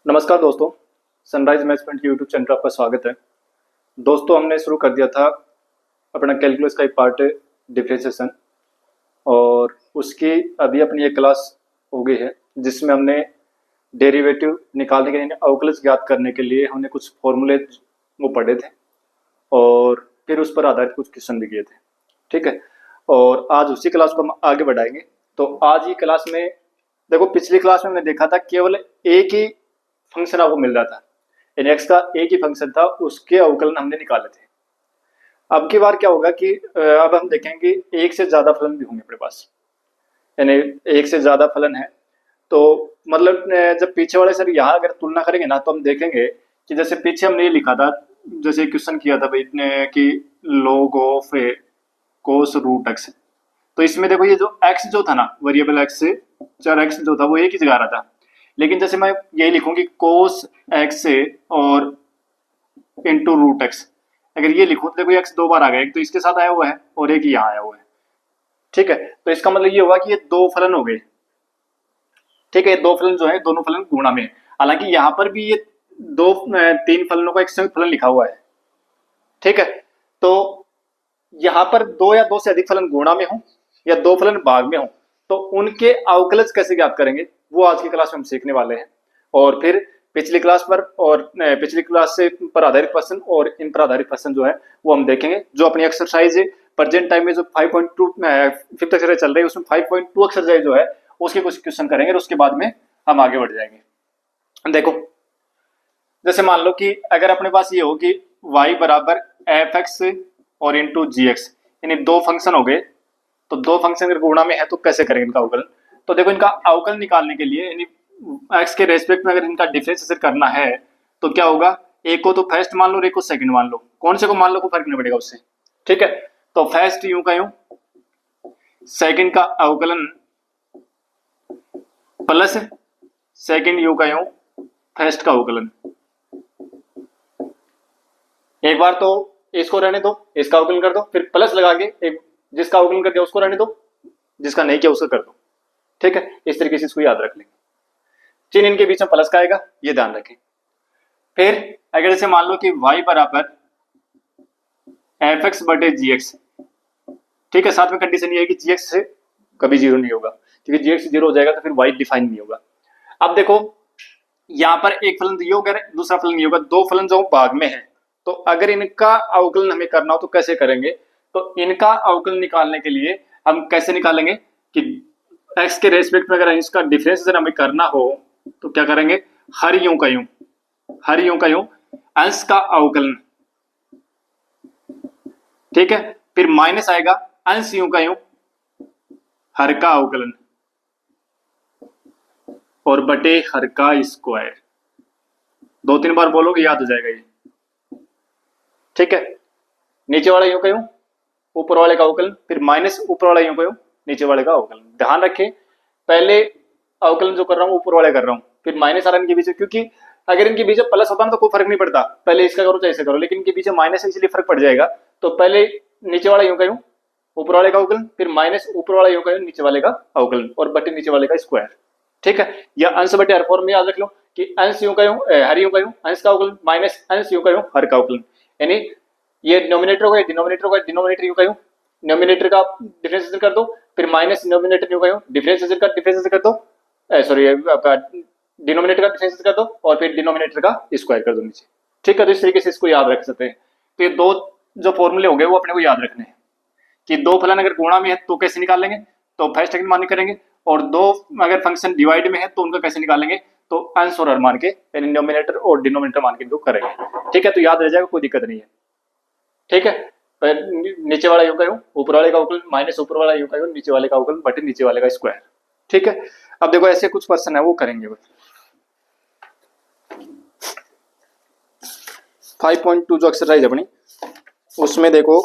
नमस्कार दोस्तों, sunrise management के यूट्यूब चैनल पर आपका स्वागत है। दोस्तों, हमने शुरू कर दिया था अपना कैलकुलस का एक पार्ट डिफरेंशिएशन, और उसकी अभी अपनी एक क्लास हो गई है जिसमें हमने डेरिवेटिव निकालने के लिए, अवकलज ज्ञात करने के लिए हमने कुछ फॉर्मूले वो पढ़े थे और फिर उस पर आधारित कुछ क्वेश्चन भी किए थे। ठीक है, और आज उसी क्लास को हम आगे बढ़ाएंगे। तो आज की क्लास में देखो, पिछली क्लास में हमने देखा था केवल एक ही फंक्शन आपको मिल रहा था, यानी एक्स का एक ही फंक्शन था, उसके अवकलन हमने निकाले थे। अब की बार क्या होगा कि अब हम देखेंगे एक से ज्यादा फलन भी होंगे अपने पास, यानी एक से ज्यादा फलन है। तो मतलब जब पीछे वाले सर यहाँ अगर तुलना करेंगे ना, तो हम देखेंगे कि जैसे पीछे हमने ये लिखा था, जैसे क्वेश्चन किया था भाई कि log of cos root x. तो इसमें देखो, ये जो x जो था ना, वेरिएबल x से चर x जो था वो एक ही जगह आ रहा था, लेकिन जैसे मैं यही लिखूंगी cos x से और इंटू रूट एक्स, अगर ये लिखूं तो देखो x दो बार आ गया, एक तो इसके साथ आया हुआ है और एक यहाँ आया हुआ है। ठीक है, तो इसका मतलब ये हुआ कि ये दो फलन हो गए। ठीक है, ये दो फलन जो है दोनों फलन गुणा में, हालांकि यहाँ पर भी ये दो तीन फलनों का एक संयुक्त फलन लिखा हुआ है। ठीक है, तो यहाँ पर दो या दो से अधिक फलन गुणा में हो या दो फलन भाग में हो, तो उनके अवकलज कैसे ज्ञात करेंगे वो आज की क्लास में हम सीखने वाले हैं। और फिर पिछली क्लास पर और पिछली क्लास से पर आधारित प्रश्न और इन पर आधारित प्रश्न जो है वो हम देखेंगे। जो अपनी एक्सरसाइज है प्रेजेंट टाइम में जो 5.2 फिफ्थ एक्सरसाइज चल रही है, उसमें 5.2 एक्सरसाइज जो है उसके कुछ क्वेश्चन करेंगे और उसके बाद में हम आगे बढ़ जाएंगे। देखो, जैसे मान लो कि अगर अपने पास ये हो कि y बराबर एफ एक्स और इंटू जी एक्स, यानी दो फंक्शन हो गए। तो दो फंक्शन अगर गुणा में है तो कैसे करेंगे इनका अवकलन। तो देखो, इनका अवकलन निकालने के लिए यानी एक्स के रेस्पेक्ट में अगर इनका डिफरेंशिएशन करना है तो क्या होगा, एक को तो फर्स्ट मान लो और एक को सेकंड मान लो, कौन से को मान लो को फर्क नहीं पड़ेगा उससे। ठीक है, तो फर्स्ट यूं का यूं, सेकंड का अवकलन प्लस सेकंड यूं का यूं फर्स्ट का अवकलन। एक बार तो इसको रहने दो, इसका अवकलन कर दो, फिर प्लस लगा के एक जिसका अवकलन कर दिया उसको रहने दो, जिसका नहीं किया उसको कर दो। ठीक है, इस तरीके से इसको याद रख लेंगे। चिन्ह इनके बीच में प्लस का आएगा, ये ध्यान रखें। फिर अगर जैसे मान लो कि y बराबर एफ एक्स बटे जी एक्स। ठीक है, साथ में कंडीशन ये है कि जी एक्स से कभी जीरो नहीं होगा, क्योंकि जी एक्स जीरो हो जाएगा तो फिर y डिफाइन नहीं होगा। अब देखो, यहाँ पर एक फलन ये होगा, दूसरा फलन ये होगा, दो फलन जो भाग में है, तो अगर इनका अवकलन हमें करना हो तो कैसे करेंगे। तो इनका अवकलन निकालने के लिए हम कैसे निकालेंगे कि x के रेस्पेक्ट में अगर इसका डिफरेंशिएशन हमें करना हो तो क्या करेंगे, हर यूं का यूं, हर यूं का यूं अंश का अवकलन। ठीक है, फिर माइनस आएगा अंश यूं का यूं हर का अवकलन और बटे हर का स्क्वायर। दो तीन बार बोलोगे याद हो जाएगा ये। ठीक है, नीचे वाला यूं का यूं ऊपर वाले का अवकलन, फिर माइनस ऊपर वाला यूं का यूं नीचे वाले का अवकलन। ध्यान रखें, पहले अवकलन जो कर रहा हूं ऊपर वाले कर रहा हूं, फिर माइनस आ रहा है इनके बीच, क्योंकि अगर इनके बीच प्लस होता ना तो कोई फर्क नहीं पड़ता, पहले इसका करो चाहे इसे करो, लेकिन इनके बीच माइनस है इसलिए फर्क पड़ जाएगा। तो पहले नीचे वाला यूं का यूं ऊपर वाले का अवकलन, फिर माइनस ऊपर वाला यूं का यूं नीचे वाले का अवकलन और बटे नीचे वाले का स्क्वायर। ठीक है, या अंश बटे हर फॉर्म में याद रख लो कि अंश यूं का यूं हर यूं का यूं अंश का अवकलन माइनस अंश यूं का यूं हर का अवकलन, यानी ये डिनोमिनेटर होगा, डिनोमिनेटर होगा, डिनोमिनेटर यूं का यूं डिनोमिनेटर का डिफरेंशिएशन कर दो, फिर माइनस डिनोमिनेटर यूं का यूं डिफरेंशिएशन का डिफरेंशिएशन कर दो, सॉरी आपका डिनोमिनेटर का डिफरेंशिएशन कर दो और फिर डिनोमिनेटर का स्क्वायर कर दो नीचे। ठीक है, तो इस तरीके से इसको याद रख सकते हैं। तो ये दो जो फॉर्मूले हो गए वो अपने को याद रखने हैं कि दो फलन अगर गुणा में है तो कैसे निकालेंगे, तो फर्स्ट सेकंड मान के करेंगे, और दो अगर फंक्शन डिवाइड में है तो उनका कैसे निकालेंगे, तो अंश और हर मान के यानी डिनोमिनेटर और डिनोमिनेटर मान के इनको करेंगे। ठीक है, तो याद रह जाएगा, कोई दिक्कत नहीं है। ठीक है, नीचे वाला यूं का यूं ऊपर वाले का अवकलन माइनस ऊपर वाला यूं का यूं नीचे वाले का अवकलन बटे नीचे वाले का स्क्वायर। ठीक है, अब देखो ऐसे कुछ क्वेश्चन है वो करेंगे। 5.2 जो एक्सरसाइज है अपनी, उसमें देखो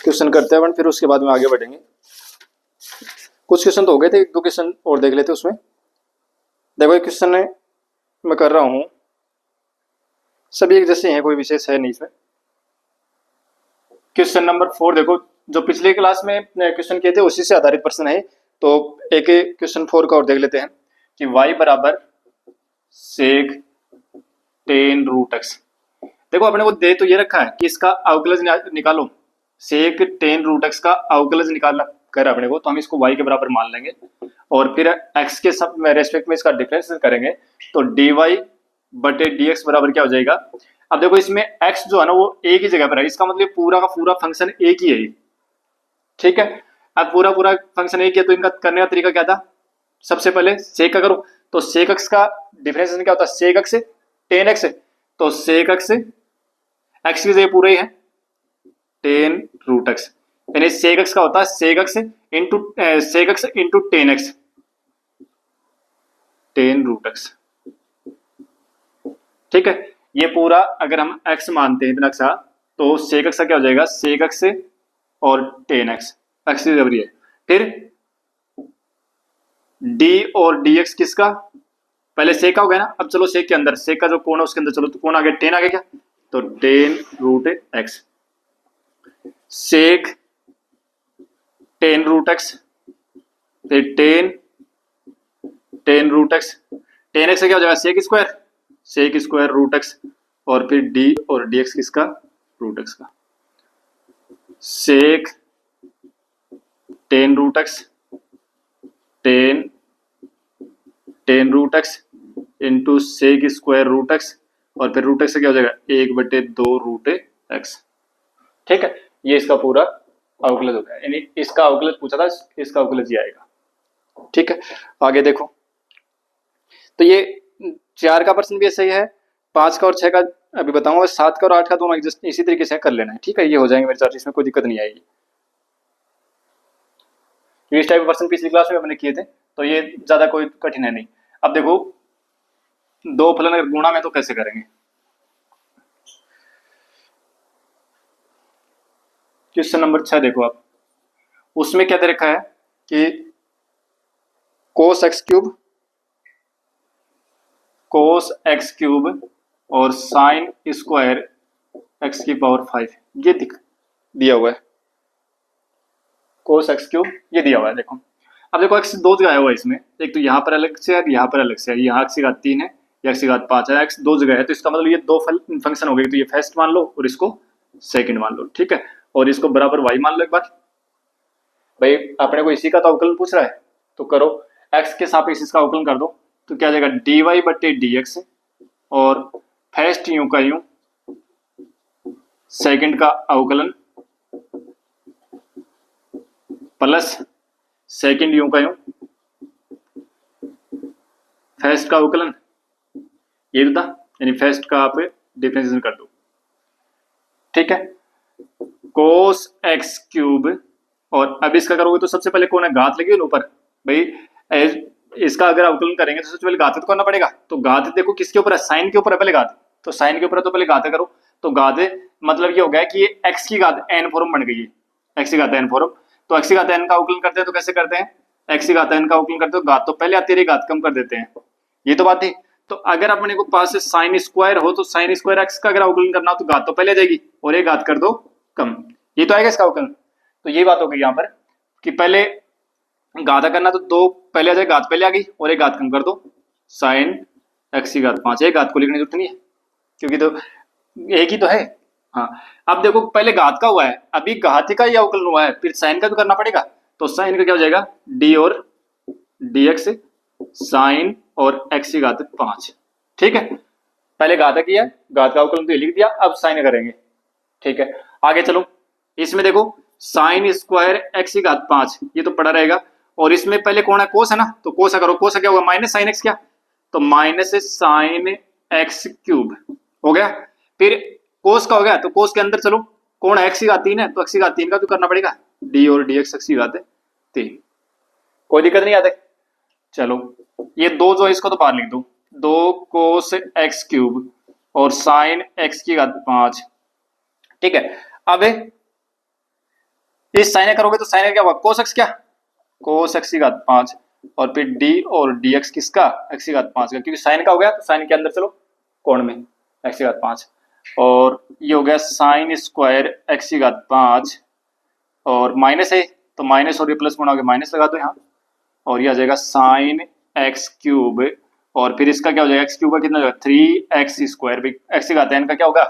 क्वेश्चन करते हैं फिर उसके बाद में आगे बढ़ेंगे। कुछ क्वेश्चन तो हो गए थे, एक दो क्वेश्चन और देख लेते उसमें। देखो एक क्वेश्चन मैं कर रहा हूं, सभी एक जैसे हैं, कोई विशेष है नहीं इसमें। क्वेश्चन नंबर 4 देखो, जो पिछले क्लास में क्वेश्चन किए थे उसी से आधारित प्रश्न है। तो एक क्वेश्चन 4 का और देख लेते हैं कि y बराबर सेक टेन रूट एक्स। देखो अपने को दे तो ये रखा है कि इसका अवकलज निकालो, सेक टेन रूट एक्स का अवकलज निकालना कर अपने को, तो हम इसको y के बराबर मान लेंगे और फिर x के सब में रेस्पेक्ट में इसका डिफरेंस करेंगे, तो dy बटे dx बराबर क्या हो जाएगा। अब देखो इसमें x जो है ना वो एक ही जगह पर है, इसका मतलब पूरा का पूरा फंक्शन एक ही है, ठीक है। अब पूरा पूरा फंक्शन एक ही है तो इनका करने का तरीका क्या था, सबसे पहले सेक का करो, तो सेक x का डिफरेंशिएशन क्या होता है, सेक x टेन एक्स, तो सेक x x की जगह पूरा ही है टेन रूट एक्स, यानी सेक एक्स का होता है sec x into tan root x, ठीक है। ये पूरा अगर हम x मानते हैं इतना सा, तो सेक एक्स का क्या हो जाएगा, सेक एक्स और टेन एक्स, एक्स की जबरी है। फिर d और dx किसका, पहले सेक का हो गया ना, अब चलो सेक के अंदर, सेक का जो कोण है उसके अंदर चलो, तो कोण आ गया टेन आ गया क्या, तो tan root x, sec tan root x, फिर tan root x, tan x क्या हो जाएगा सेक स्क्वायर रूट एक्स, और फिर डी और डी एक्स किसका, रूट एक्स का, sec tan root x tan root x into sec square root x, और फिर रूट एक्स से क्या हो जाएगा एक बटे दो रूट एक्स, ठीक है। ये इसका पूरा अवकलज होता है, यानी इसका अवकलज पूछा था, इसका अवकलज ये आएगा, ठीक है। आगे देखो, तो ये 4 का प्रश्न भी सही है, 5 का और 6 का अभी बताऊंगा, 7 का और 8 का दोनों इसी तरीके से कर लेना है, ठीक है। ये हो जाएंगे मेरे चार्ट, इसमें कोई दिक्कत नहीं आएगी। इस टाइप के प्रश्न पिछली क्लास में मैंने किए थे, तो ये ज्यादा कोई कठिन है नहीं। अब देखो दो फलन अगर गुणा में तो कैसे करेंगे, क्वेश्चन नंबर 6 देखो आप, उसमें क्या दे रखा है कि कोस एक्स क्यूब और साइन स्क्वायर एक्स की पावर 5, ये दिया हुआ है, कोस एक्स क्यूब ये दिया हुआ है। देखो अब देखो एक्स दो जगह हुआ है इसमें, एक तो यहाँ पर अलग से है, यहाँ पर अलग से है, यहाँ एक्स की घात 3 है, या एक्स की घात 5 है, एक्स दो जगह है, तो इसका मतलब ये दो फंक्शन हो गए, तो ये फर्स्ट मान लो और इसको सेकंड मान लो, ठीक है, और इसको बराबर वाई मान लो एक बार। भाई अपने को इसी का तो अवकलन पूछ रहा है, तो करो एक्स के सापेक्ष इसका अवकलन कर दो, तो क्या जाएगा डी वाई बटे डी एक्स, और फर्स्ट यूं का यूं, सेकंड का अवकलन प्लस सेकंड यूं का यूं, फर्स्ट का अवकलन ये था, यानी फर्स्ट का आप डिफरेंशिएशन कर दो, ठीक है। कोस एक्स क्यूब, और अब इसका करोगे तो सबसे पहले कौन है, घात लगी ऊपर, भाई इसका अगर अवकलन करेंगे तो सबसे पहले घात तो करना पड़ेगा, तो घात देखो किसके ऊपर है, साइन के ऊपर है पहले घात, तो साइन के ऊपर है तो पहले घात करो, तो घात मतलब ये हो गया कि ये एक्स की घात एन फॉर्म बन गई है, एक्स की घात एन फॉर्म, तो एक्स की घात एन का अवकलन करते हैं तो कैसे करते हैं, एक्स की घात एन का अवकलन करते हो घात तो पहले आती है, घात कम कर देते हैं, ये तो बात है। तो अगर अपने को पास से साइन स्क्वायर हो, तो साइन स्क्वायर एक्स का अगर अवकलन करना हो तो घात तो पहले आ जाएगी, और ये घात कर दो कम, ये तो आएगा इसका अवकलन। तो ये बात हो गई यहाँ पर कि पहले घाता करना तो दो पहले आ जाए, घात पहले आ गई, और एक घात कम कर दो, साइन एक्स की घात 5, एक घात को लिखने की जरूरत नहीं है क्योंकि तो एक ही तो है। हाँ अब देखो पहले घात का हुआ है, अभी घात का ही अवकलन हुआ है, फिर साइन का भी करना पड़ेगा, तो साइन का क्या हो जाएगा डी और डी एक्स, साइन और एक्स की घात 5, ठीक है। पहले घात किया, घात का अवकलन तो ये लिख दिया, अब साइन करेंगे, ठीक है। आगे चलो, इसमें देखो साइन स्क्वायर एक्स की घात 5 ये तो पड़ा रहेगा, और इसमें पहले कौन है, कोस है ना, तो कोस करो, कोस क्या होगा माइनस साइन एक्स, क्या तो माइनस साइन एक्स क्यूब हो गया, फिर कोस का हो गया, तो कोस के अंदर चलो कौन है, एक्स की घात 3 है, तो एक्स की घात 3 का भी करना पड़ेगा, डी और डी एक्स की घात 3, कोई दिक्कत नहीं आती। चलो ये दो जो इसको तो बाहर लिख दो, दो कोस एक्स क्यूब और साइन एक्स की घात 5, ठीक है। अब इस साइन करोगे तो साइन क्या होगा, कोस एक्स, क्या कोस एक्स की घात 5, और फिर डी और डी एक्स किसका, एक्स की घात 5 का, क्योंकि साइन का हो गया तो साइन के अंदर चलो कोण में एक्स की घात 5, और ये हो गया साइन स्क्वायर एक्स की घात 5, और माइनस है तो माइनस और ये प्लस गुणा हो गया, माइनस लगा दो यहाँ, और ये आ जाएगा साइन एक्स क्यूब और फिर इसका क्या हो जाएगा, एक्स क्यूब का कितना हो जाएगा 3x²। एक्स की घात n का क्या होगा,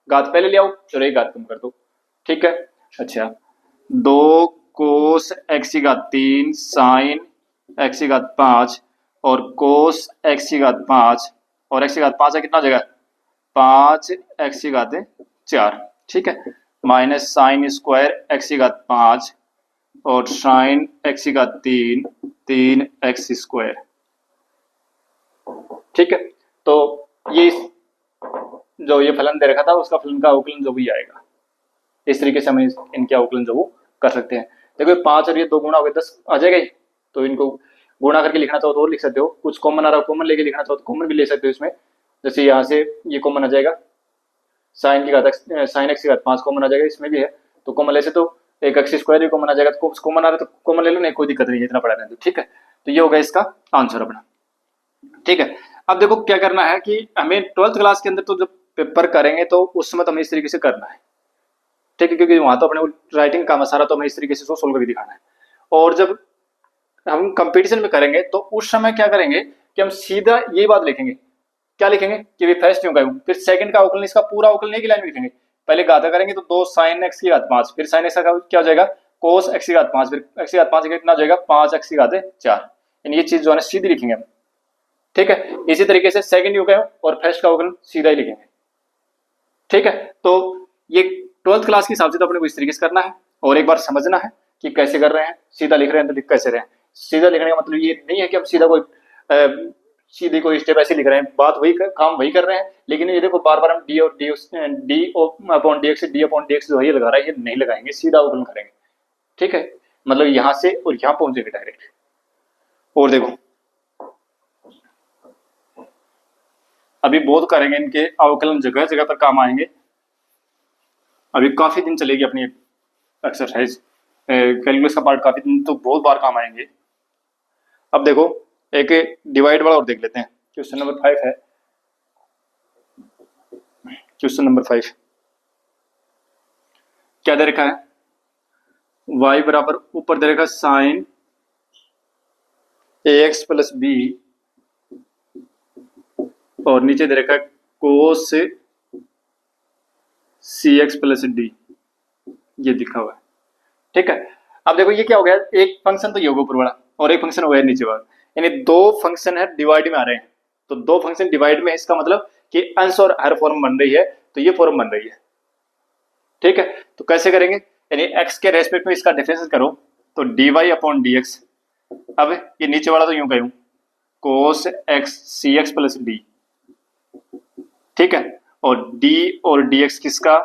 घात पहले ले आओ, चलो एक घात कम कर दो, ठीक है। अच्छा 2 कोस एक्स की घात 3 साइन एक्स की घात 5 और कोस एक्स की घात 5 और एक्स की घात 5 है कितना हो जाएगा 5x की घात 4, ठीक है। माइनस साइन स्क्वायर एक्स की घात 5 और साइन एक्स की घात 3 एक्स², ठीक है। तो ये जो ये फलन दे रखा था उसका फलन का अवकलन जो भी आएगा, इस तरीके से हम इनके अवकलन जो वो कर सकते हैं। देखो 5 और ये 2 गुणा हो गए 10 आ जाएगा ही, तो इनको गुणा करके लिखना चाहो तो और लिख सकते हो, कुछ कॉमन आ रहा हो कॉमन लेके लिखना चाहो तो कॉमन भी ले सकते हो इसमें। जैसे यहाँ से ये कॉमन आ जाएगा, साइन की घात साइन एक्स की घात 5 कॉमन आ जाएगा, इसमें भी है तो कॉमन ले से तो एक x² भी कॉमन आ जाएगा, तो कॉमन आ रहा है तो कॉमन ले लो, नहीं कोई दिक्कत नहीं है, इतना पड़ा रहने दो, ठीक है। तो ये होगा इसका आंसर अपना, ठीक है। अब देखो क्या करना है कि हमें 12th क्लास के अंदर तो जब पेपर करेंगे तो उस समय तो हमें इस तरीके से करना है, ठीक है, क्योंकि वहां तो अपने राइटिंग काम सारा तो हमें इस तरीके से सोल्व करके दिखाना है। और जब हम कंपटीशन में करेंगे तो उस समय क्या करेंगे कि हम सीधा यही बात लिखेंगे, क्या लिखेंगे कि भी फर्स्ट यूं का यूं, फिर सेकंड का अवकलन इसका पूरा अवकलन एक ही लाइन में लिखेंगे। पहले घाता करेंगे तो 2 साइन एक्स की घात 5, फिर साइन एक्स का क्या हो जाएगा कोस एक्स की घात 5, फिर एक्स की घात 5 कितना हो जाएगा 5x की घात 4। यानी ये चीज जो है सीधी लिखेंगे हम, ठीक है। इसी तरीके से सेकंड यू का और फर्स्ट का अवकलन सीधा ही लिखेंगे, ठीक है। तो ये 12th क्लास के हिसाब से तो अपने को इस तरीके से करना है, और एक बार समझना है कि कैसे कर रहे हैं, सीधा लिख रहे हैं तो लिख कैसे रहे हैं। सीधा लिखने का मतलब ये नहीं है कि हम सीधा कोई सीधी कोई स्टेप ऐसे लिख रहे हैं, बात वही काम वही कर रहे हैं, लेकिन ये देखो बार बार हम डी और D upon d x D upon d x जो ये लगा रहा है ये नहीं लगाएंगे, सीधा अवकलन करेंगे, ठीक है। मतलब यहां से और यहां पहुंचेंगे डायरेक्ट। और देखो अभी बहुत करेंगे इनके अवकलन, जगह जगह पर काम आएंगे, अभी काफी दिन चलेगी अपनी एक्सरसाइज, कैलकुलस का पार्ट काफी दिन तो बहुत बार काम आएंगे। अब देखो एक डिवाइड वाला और देख लेते हैं, क्वेश्चन नंबर 5 है। क्वेश्चन नंबर 5 क्या दे रखा है, y बराबर ऊपर दे रखा साइन ax प्लस बी और नीचे दे रखा कोस cx प्लस डी, ये दिखा हुआ है, ठीक है। अब देखो ये क्या हो गया, एक फंक्शन तो ये होगा ऊपर वाला और एक फंक्शन हो गया नीचे वाला, यानी 2 फंक्शन है डिवाइड में आ रहे हैं। तो 2 फंक्शन डिवाइड में है, इसका मतलब कि अंश और हर फॉर्म बन रही है, तो ये फॉर्म बन रही है, ठीक है। तो कैसे करेंगे, यानी x के रेस्पेक्ट में इसका डिफरेंस करो तो dy अपॉन dx। अब ये नीचे वाला तो यूं का यूं कोस x cx प्लस डी, ठीक है। और d और dx किसका,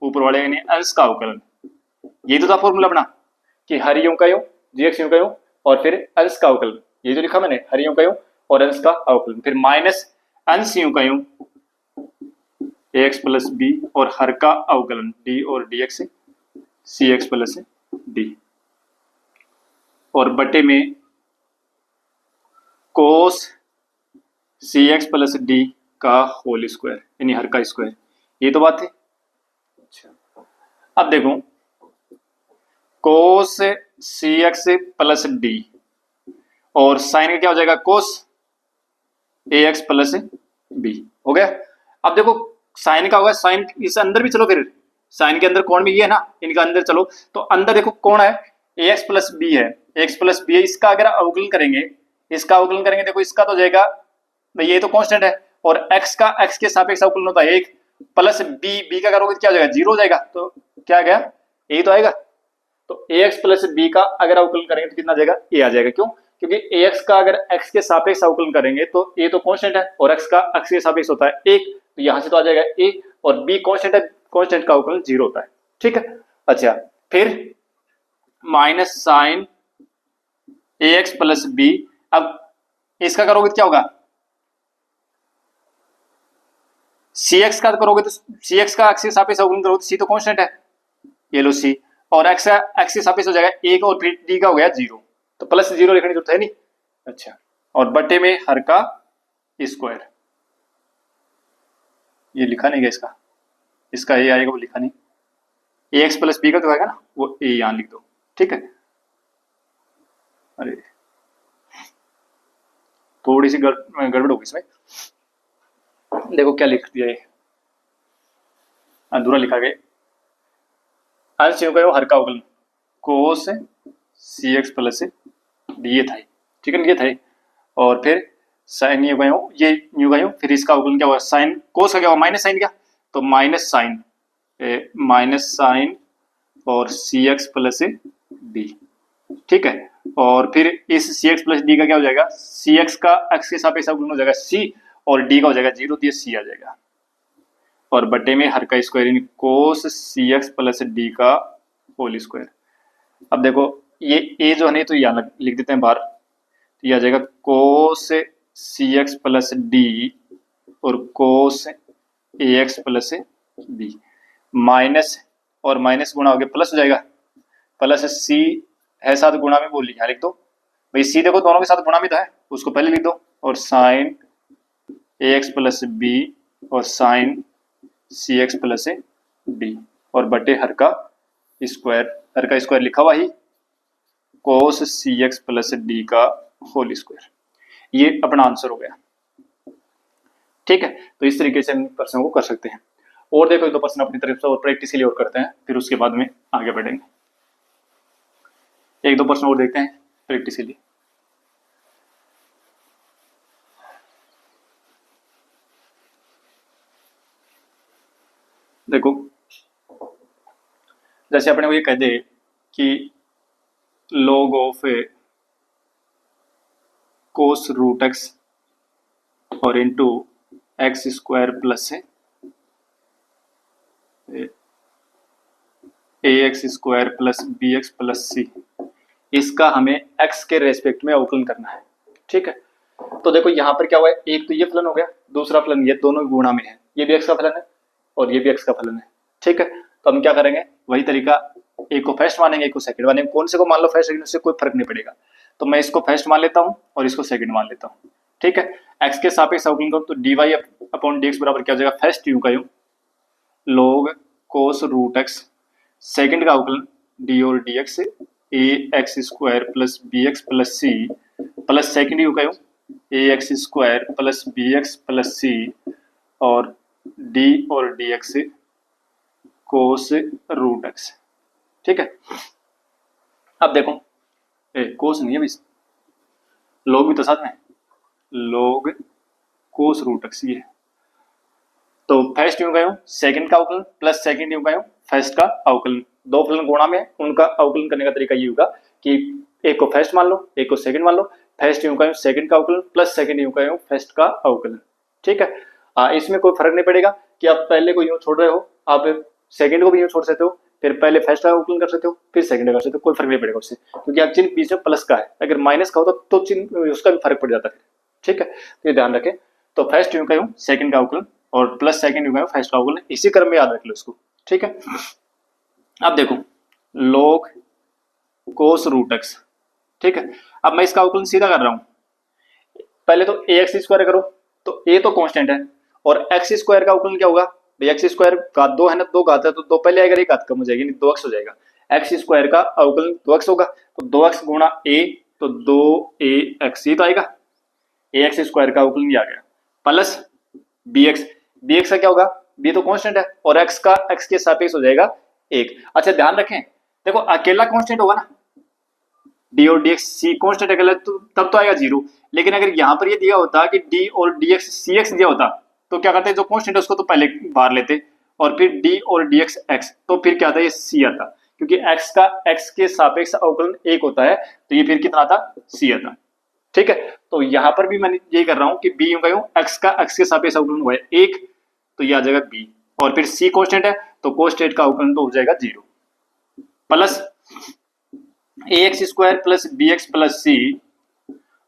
ऊपर वाले यानी अंश का अवकलन। ये तो था फॉर्मूला अपना कि हर यूं का यूं dx यूं का यूं और फिर अंश का अवकलन, ये जो लिखा मैंने हर यूं का यूं और अंश का अवकलन, फिर माइनस अंश यूं का यूं ax प्लस बी और हर का अवकलन d और dx cx प्लस डी, और बटे में कोस cx प्लस डी का होल स्क्वायर यानी हर का स्क्वायर। ये तो बात है। अच्छा अब देखो कोस cx प्लस डी और साइन का क्या हो जाएगा कोस ax प्लस बी, हो गया। अब देखो साइन का होगा, साइन इस अंदर भी चलो, फिर साइन के अंदर कौन भी ये है ना, इनका अंदर चलो तो अंदर देखो कौन है ax प्लस बी है, ax प्लस बी है, इसका अगर अवकलन करेंगे, इसका अवकलन करेंगे देखो इसका तो जाएगा भाई ये तो कांस्टेंट है और x का x के सापेक्ष अवकलन होता है 1 प्लस b का करोगे तो क्या हो जाएगा 0 हो जाएगा, तो क्या आ गया a तो आएगा। तो ax प्लस b का अगर अवकलन करेंगे तो कितना आ जाएगा a आ जाएगा, क्यों, क्योंकि ax का अगर x के सापेक्ष अवकलन करेंगे तो a तो कांस्टेंट है और x का x के सापेक्ष होता है 1, तो यहां से तो आ जाएगा a और b कांस्टेंट है, कांस्टेंट का अवकलन 0 होता है, ठीक है। अच्छा फिर minus sine ax plus b, अब इसका करोगे तो क्या होगा cx का करोगे तो cx का x के सापेक्ष अवकलन करोगे तो c तो कांस्टेंट है, ये लो c, और x का x के सापेक्ष हो जाएगा 1 और फिर d का हो गया 0, तो प्लस 0 लिखने की जरूरत है नहीं। अच्छा और बटे में हर का स्क्वायर, ये लिखा नहीं गया इसका, इसका a आएगा वो लिखा नहीं, ax प्लस b का जो आएगा ना वो a यहां लिख दो, ठीक है। अरे थोड़ी सी गड़बड़ होगी इसमें। देखो क्या लिख दिया, ये अधूरा लिखा गया। अंश यूं का हर का अवकलन कोस सी एक्स प्लस डी, ये था, ठीक है, ये था। और फिर साइन ये यूं गए, फिर इसका अवकलन क्या होगा, साइन कोस का क्या होगा, माइनस साइन, क्या तो माइनस साइन और सी एक्स प्लस डी, ठीक है। और फिर इस सी एक्स प्लस डी का क्या हो जाएगा, सी एक्स का एक्स के सापेक्ष अवकलन हो जाएगा सी, और डी का हो जाएगा 0, तो ये सी आ जाएगा। और बटे में हर का स्क्वायर यानी कोस सी एक्स प्लस डी का होल स्क्वायर। अब देखो ये ए जो है नहीं, तो यहाँ लिख देते हैं बाहर, तो यह आ जाएगा कोस सी एक्स प्लस डी और कोस ए एक्स प्लस बी, माइनस और माइनस गुणा हो गया प्लस हो जाएगा, प्लस सी है साथ गुणा में, बोल लिखा, लिख दो भाई, सी देखो दोनों के साथ गुणा में तो है, उसको पहले लिख दो, और साइन ए एक्स प्लस बी और साइन सी एक्स प्लस डी, और बटे हर का स्क्वायर लिखा हुआ ही कोस सी एक्स प्लस डी का होल स्क्वायर। ये अपना आंसर हो गया, ठीक है। तो इस तरीके से हम प्रश्नों को कर सकते हैं। और देखो 2 प्रश्न अपनी तरफ से और प्रैक्टिस के लिए और करते हैं, फिर उसके बाद में आगे बढ़ेंगे। 1-2 प्रश्न और देखते हैं प्रैक्टिस के लिए। देखो जैसे अपने को ये कह दे कि log of cos root x और into x square plus a x square plus b x plus c, इसका हमें एक्स के रेस्पेक्ट में अवकलन करना है, ठीक है। तो देखो यहाँ पर क्या हुआ है, एक तो ये फलन हो गया, दूसरा फलन ये, दोनों गुणा में है, ये भी एक्स का फलन है और ये भी एक्स का फलन है, ठीक है। तो हम क्या करेंगे, वही तरीका, एक को फर्स्ट मानेंगे एक को सेकंड मानेंगे, कौन से को मान लो फर्स्ट सेकंड, उससे कोई फर्क नहीं पड़ेगा। तो मैं इसको फर्स्ट मान लेता हूँ और इसको सेकंड मान लेता हूँ, ठीक है। एक्स के सापेक्ष अवकलन करूँ तो d y upon d x बराबर क्या हो जाएगा, फर्स्ट यूं का u log cos root x, second का अवकलन डी और d x a x square plus b x plus c, plus second u का u a x square plus b x plus c, और d और d x cos root x, ठीक है। अब देखो कोस नहीं है भाई, log भी तो साथ में, log कोस रूट एक्स ये, तो फर्स्ट यूं गए सेकंड का अवकलन प्लस सेकंड यूं गए फर्स्ट का अवकलन, दो फलन गुणा में, उनका अवकलन करने का तरीका ये होगा कि एक को फर्स्ट मान लो एक को सेकंड मान लो, फर्स्ट यूं गए सेकंड का अवकलन प्लस सेकंड यूं गए फर्स्ट का अवकलन, ठीक है। इसमें कोई फर्क नहीं पड़ेगा कि आप पहले को यूं छोड़ रहे हो, आप सेकंड को भी यूं छोड़ सकते हो, फिर पहले फर्स्ट का अवकलन कर सकते हो, फिर सेकंड का कर सकते हो, कोई फर्क नहीं पड़ेगा उससे, क्योंकि आप चिन्ह बीच में प्लस का है, अगर माइनस का होता तो चिन्ह उसका भी फर्क पड़ जाता है, ठीक है। तो ये ध्यान रखें, तो फर्स्ट यूं का यूं सेकंड का अवकलन और प्लस सेकंड यूं का फर्स्ट का अवकलन, इसी क्रम में याद रख लो इसको, ठीक है। अब देखो log कोस रूट एक्स, ठीक है। अब मैं इसका अवकलन सीधा कर रहा हूं, पहले तो ए एक्स स्क्वायर करो, तो ए तो कांस्टेंट है और एक्स स्क्वायर का अवकलन क्या होगा भाई, एक्स स्क्वायर घात 2 है ना, 2 घात है तो 2 पहले आएगा, एक घात कम हो जाएगी, 2x हो जाएगा, एक्स स्क्वायर का अवकलन 2x होगा, तो 2x गुणा a, तो 2ax, ये तो आएगा, ए एक्स स्क्वायर का अवकलन ये आ गया, प्लस bx का क्या होगा, b तो कांस्टेंट है और x का x के सापेक्ष हो जाएगा 1। अच्छा ध्यान रखें, देखो अकेला कांस्टेंट होगा ना, d और dx, c कांस्टेंट अकेला तो तब तो आएगा 0, लेकिन अगर यहाँ पर ये दिया होता कि d और dx cx दिया होता तो क्या करते, जो कांस्टेंट है उसको तो पहले बाहर लेते और फिर d और dx x, तो फिर क्या आता है, ये c आता, क्योंकि x का x के सापेक्ष अवकलन 1 होता है, तो ये फिर कितना आता, c आता, ठीक है। तो यहाँ पर भी मैं यही कर रहा हूँ कि b यूं का यूं x का x के सापेक्ष अवकलन हुआ है 1, तो ये आ जाएगा b, और फिर c कांस्टेंट है तो कांस्टेंट का अवकलन तो हो जाएगा 0, plus ax square plus bx plus c,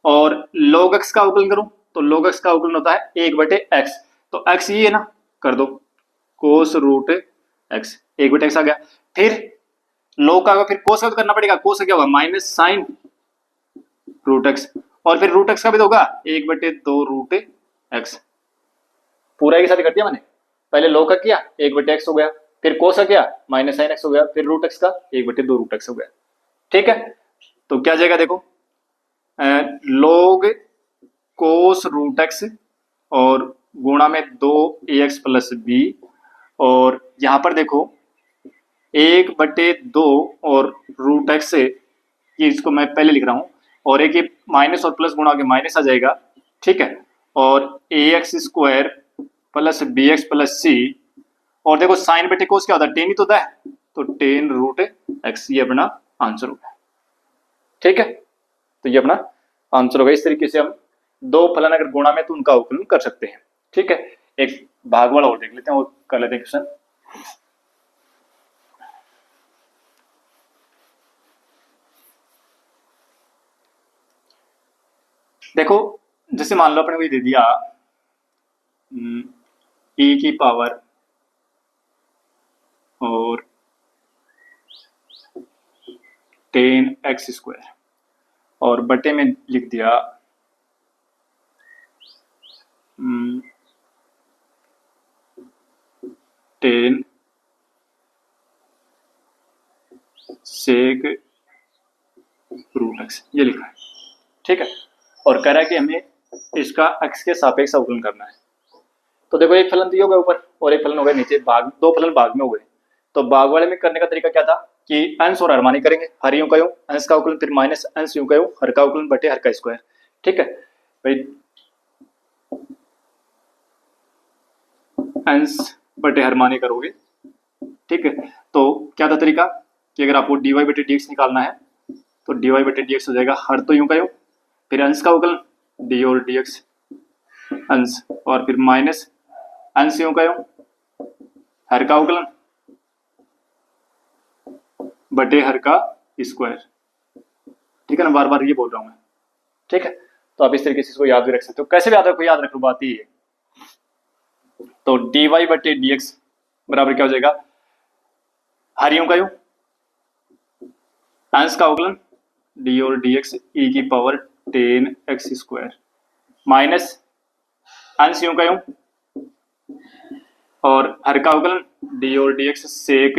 और log x का अवकलन करूं तो log x का अवकलन होता है 1/x, तो x ये है ना, कर दो कोस रूट x, 1/x आ गया, फिर log का फिर कोस का तो करना पड़ेगा, कोस का क्या होगा माइनस साइन रूट x, और फिर रूट x का भी तो होगा 1/2 रूट x, पूरा एक साथ कर दिया मैंने, पहले log का किया 1/x हो गया, फिर कोस का किया माइनस साइन x हो गया, फिर रूट x का 1/2 रूट x हो गया, ठीक है। तो क्या जाएगा देखो, log कोस रूट एक्स और गुणा में 2 ax प्लस बी, और यहाँ पर देखो 1/2 और रूट एक्स, ये इसको मैं पहले लिख रहा हूँ, और एक ये माइनस और प्लस गुणा के माइनस आ जाएगा, ठीक है, और ax² plus bx plus c, और देखो साइन बटे कोस क्या होता है, टेन ही तो होता है, तो टेन रूट एक्स, ये अपना आंसर होगा, ठीक है। तो ये अपना आंसर होगा। इस तरीके से हम दो फलन अगर गुणा में तो उनका अवकलन कर सकते हैं, ठीक है। एक भाग वाला और देख लेते हैं और कर लेते हैं क्वेश्चन। देखो जैसे मान लो अपने को ये दे दिया e की पावर और 10x² और बटे में लिख दिया 10 सेक रूट एक्स, ये लिखा है, ठीक है। और कह रहा है कि हमें इसका x के सापेक्ष अवकलन करना है। तो देखो एक फलन दिया होगा ऊपर और एक फलन होगा नीचे, भाग, दो फलन भाग में हो गए। तो भाग वाले में करने का तरीका क्या था कि अंश और हरमानी करेंगे, हर यूं का यूं, अंश का अवकलन फिर माइनस अंश यूं का यूं, हर का अवकलन बटे हर का स्क्वायर, ठीक है भाई, अंश बटे हरमानी करोगे, ठीक है। तो क्या था तरीका कि अगर आपको dy बटे dx निकालना है तो dy बटे dx हो जाएगा हर तो यूं का यूं, फिर अंश का अवकलन d और dx अंश, और फिर माइनस अंश यूं का यूं, हर का अवकलन बटे हर का स्क्वायर, ठीक है ना, बार बार ये बोल रहा हूं मैं, ठीक है। तो आप इस तरीके से इसको याद भी रख सकते हो, कैसे भी याद रखो, याद रखो बात ही है। तो dy बटे dx बराबर क्या हो जाएगा, हर यूं का यूं, अंश का अवकलन d और dx e की पावर 10x² माइनस अंश यूं का यूं और हर का अवकलन d और dx सेक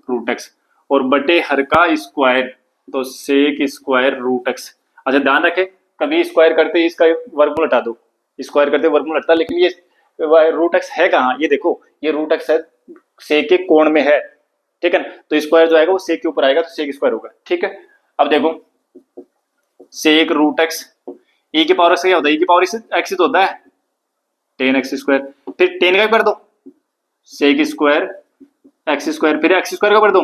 रूट एक्स, और बटे हर का स्क्वायर, तो सेक स्क्वायर रूट एक्स। अच्छा ध्यान रखें, कभी स्क्वायर करते ही इसका वर्गमूल हटा दो, स्क्वायर करते वर्गमूल हटता, लेकिन ये रूट एक्स है कहाँ, ये देखो ये रूट एक्स है सेक के कोण में है, ठीक है ना, तो स्क्वायर जो आएगा वो सेक के ऊपर आएगा, तो सेक स्क्वायर होगा, ठीक है। अब देखो सेक रूट एक्स, ई की पावर से क्या होता है, ई की पावर एक्स ही तो होता है, 10x², फिर 10 का कर दो सेक स्क्वायर x², फिर x² का कर दो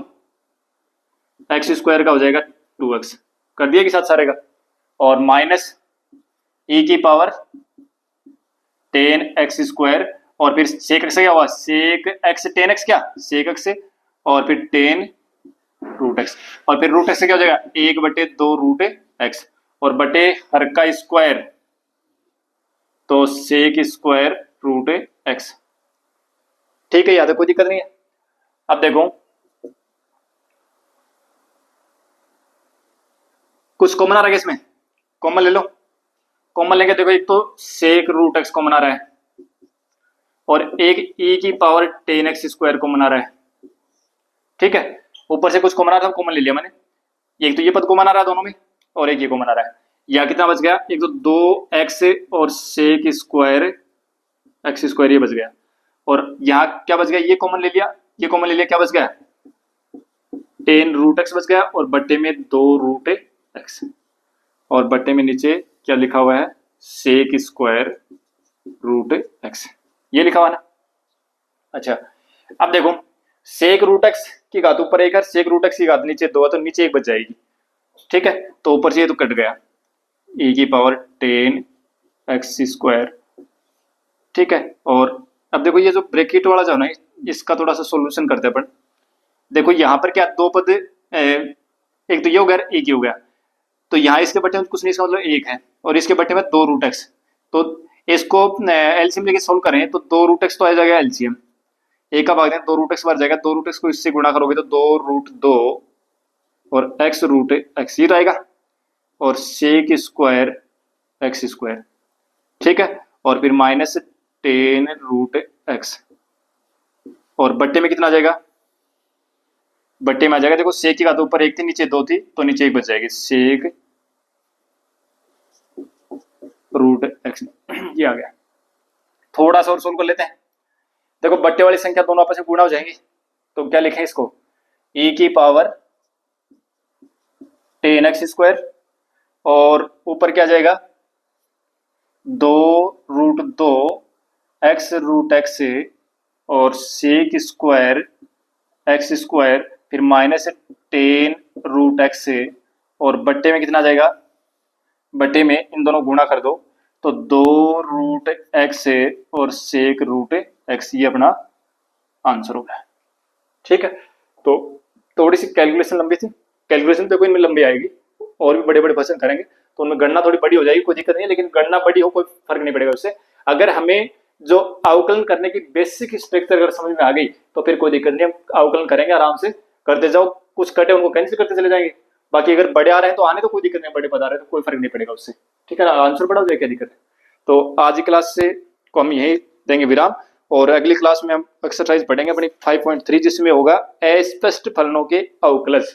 x² का हो जाएगा 2x, कर दिया कि साथ सारे का, और माइनस ई की पावर 10x², और फिर सेक एक्स क्या हुआ, सेक एक्स 10x क्या, सेक एक्स, और फिर 10 रूट एक्स, और फिर रूट एक्स से क्या हो जाएगा 1/2 रूट एक्स, और बटे हर का स्क्वायर, तो सेक स्क्वायर रूट एक्स, ठीक है, याद है, कोई दिक्कत नहीं है। अब देखो कुछ कॉमन आ रहा है इसमें, कॉमन ले लो, कॉमन लेके देखो, एक तो सेक रूट एक्स कॉमन आ रहा है और एक e की पावर 10x² कॉमन आ रहा है, ठीक है। ऊपर से कुछ कॉमन आ रहा था, कॉमन ले लिया मैंने, एक तो ये पद कॉमन आ रहा है दोनों में और एक ये कॉमन आ रहा है, या कितना बच गया, एक तो 2x और सेक स्क्वायर x² ये बच गया, और यहाँ क्या बच गया, ये कॉमन ले लिया, ये कॉमन ले लिया, क्या बच गया 10 रूट एक्स बच गया, और बट्टे में 2 रूट एक्स, और बट्टे में नीचे क्या लिखा हुआ है, सेक स्क्वायर रूट एक्स, ये लिखा हुआ ना। अच्छा अब देखो सेक रूट एक्स की घात ऊपर एक है, सेक रूट एक्स की घात नीचे 2 है, तो नीचे एक बच जाएगी, ठीक है। तो ऊपर से ये तो कट गया, e की पावर 10x², ठीक है। और अब देखो ये जो ब्रैकेट वाला जो है ना, इसका थोड़ा सा सॉल्यूशन करते हैं अपन। देखो यहाँ पर क्या दो पद, एक तो ये हो गया, एक ही हो गया, तो यहाँ इसके बट्टे में कुछ नहीं, इसका मतलब एक है, और इसके बट्टे में 2 रूट एक्स, तो इसको एलसीएम लेके सोल्व करें तो 2 रूट एक्स तो आ जाएगा एलसीएम, एक का भाग दें 2 रूट एक्स बार जाएगा, 2 रूट एक्स को इससे गुणा करोगे तो 2√2 और x रूट एक्स ये रहेगा, और सेक स्क्वायर x², ठीक है, और फिर माइनस 10 रूट एक्स, और बट्टे में कितना आ जाएगा, बट्टे में आ जाएगा, देखो सेक की घात ऊपर एक थी नीचे 2 थी, तो नीचे एक बच जाएगी, सेक रूट एक्स, ये आ गया। थोड़ा सा और सोल्व कर लेते हैं। देखो बट्टे वाली संख्या दोनों आपस में गुणा हो जाएंगी, तो क्या लिखें इसको, e की पावर 10x² और ऊपर क्या जाएगा 2√2 x रूट एक्स और सेक स्क्वायर एक्स स्क्वायर, फिर -10√x और बट्टे में कितना जाएगा, बट्टे में इन दोनों गुणा कर दो तो 2√x और सेक रूट एक्स, ये अपना आंसर होगा। ठीक है, तो थोड़ी सी कैलकुलेशन लंबी थी, कैलकुलेशन तो कोई इनमें लंबी आएगी, और भी बड़े बड़े क्वेश्चन करेंगे तो उनमें गणना थोड़ी बड़ी हो जाएगी, कोई दिक्कत नहीं है, लेकिन गणना बड़ी हो कोई फर्क नहीं पड़ेगा उससे। अगर हमें जो अवकलन करने की बेसिक स्ट्रक्चर अगर समझ में आ गई तो फिर कोई दिक्कत नहीं, हम अवकलन करेंगे आराम से, करते जाओ, कुछ कटे उनको कैंसिल करते चले जाएंगे। बाकी अगर बड़े आ रहे हैं तो आने तो कोई दिक्कत नहीं, बड़े पद आ रहे हैं तो कोई फर्क नहीं पड़ेगा उससे। ठीक है ना, आंसर बड़ा हो जाए, क्या दिक्कत है। तो आज की क्लास से को हम यही देंगे विराम, और अगली क्लास में हम एक्सरसाइज पढ़ेंगे अपनी 5.3, जिसमें होगा अस्पष्ट फलनों के अवकलज,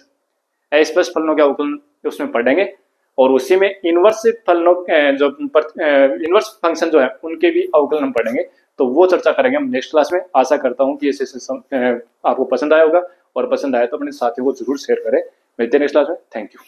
अस्पष्ट फलनों के अवकलन उसमें पढ़ेंगे, और उसी में इनवर्स फलनों जो इनवर्स फंक्शन जो है उनके भी अवकलन हम पढ़ेंगे, तो वो चर्चा करेंगे हम नेक्स्ट क्लास में। आशा करता हूँ कि ये सेशन आपको पसंद आया होगा, और पसंद आया तो अपने साथियों को जरूर शेयर करें। मिलते हैं नेक्स्ट क्लास में, थैंक यू।